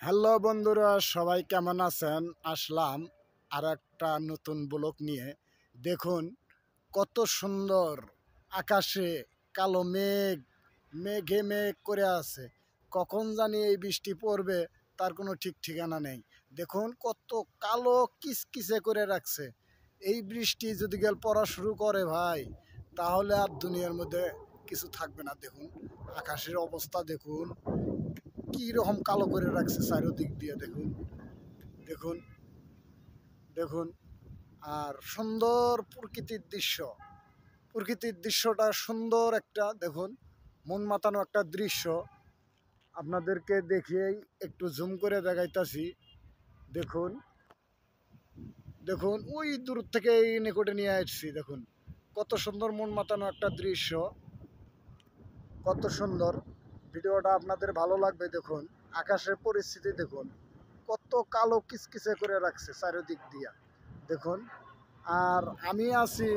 Hello বন্ধুরা, সবাই কেমন আছেন? আসলাম আর একটা নতুন ব্লগ নিয়ে। দেখুন কত সুন্দর আকাশে কালো মেঘ, মেঘে মেঘ করে আছে। কখন জানি এই বৃষ্টি পড়বে তার কোনো ঠিক ঠিকানা নেই। দেখুন কত কালো কিসকিসে করে রাখছে। এই বৃষ্টি যদি গেল পড়া শুরু করে ভাই, তাহলে আর দুনিয়ার মধ্যে কিছু থাকবে না। দেখুন আকাশের অবস্থা দেখুন কি রকম কালো করে রাখছে চারিদিক দিয়ে। দেখুন দেখুন দেখুন আর সুন্দর প্রকৃতির দৃশ্যটা সুন্দর একটা, দেখুন মন মাতানো একটা দৃশ্য। আপনাদেরকে দেখিয়েই একটু জুম করে দেখাইতাছি। দেখুন দেখুন ওই দূর থেকে এই নিকটে নিয়ে আসছি। দেখুন কত সুন্দর মন মাতানো একটা দৃশ্য, কত সুন্দর। ভিডিওটা আপনাদের ভালো লাগবে। দেখুন আকাশের পরিস্থিতি দেখুন কত কালো কিসকিসে করে রাখছে চারিদিক দিয়া। দেখুন আর আমি আছি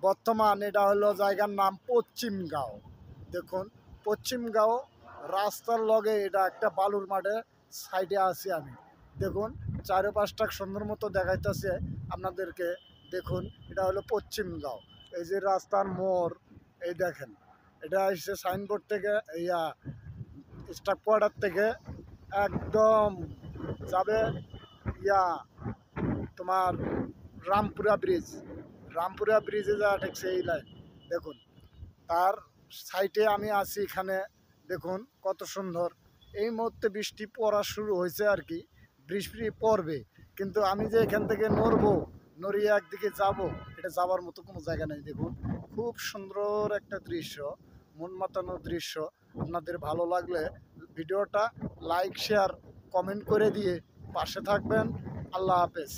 বর্তমান, এটা হলো জায়গার নাম পশ্চিমগাঁও। দেখুন পশ্চিমগাঁও রাস্তার লগে, এটা একটা বালুর মাঠে সাইডে আছি আমি। দেখুন চারপাশটা সুন্দর মতো দেখাইতেছে আপনাদেরকে। দেখুন এটা হলো পশ্চিমগাঁও। এই যে রাস্তার মোড়, এই দেখেন এটা আসছে সাইনবোর্ড থেকে, স্টাফ কোয়ার্টার থেকে একদম যাবে তোমার রামপুরা ব্রিজে যা ঠেকছে এই লাইন। দেখুন তার সাইডে আমি আছি এখানে। দেখুন কত সুন্দর। এই মুহূর্তে বৃষ্টি পড়া শুরু হয়েছে আর কি, বৃষ্টি পড়বে, কিন্তু আমি যে এখান থেকে নড়িয়ে একদিকে যাব, এটা যাবার মতো কোনো জায়গা নেই। দেখুন খুব সুন্দর একটা দৃশ্য, মন মাতানো দৃশ্য। আপনাদের ভালো লাগলে ভিডিওটা লাইক শেয়ার কমেন্ট করে দিয়ে পাশে থাকবেন। আল্লাহ হাফেজ।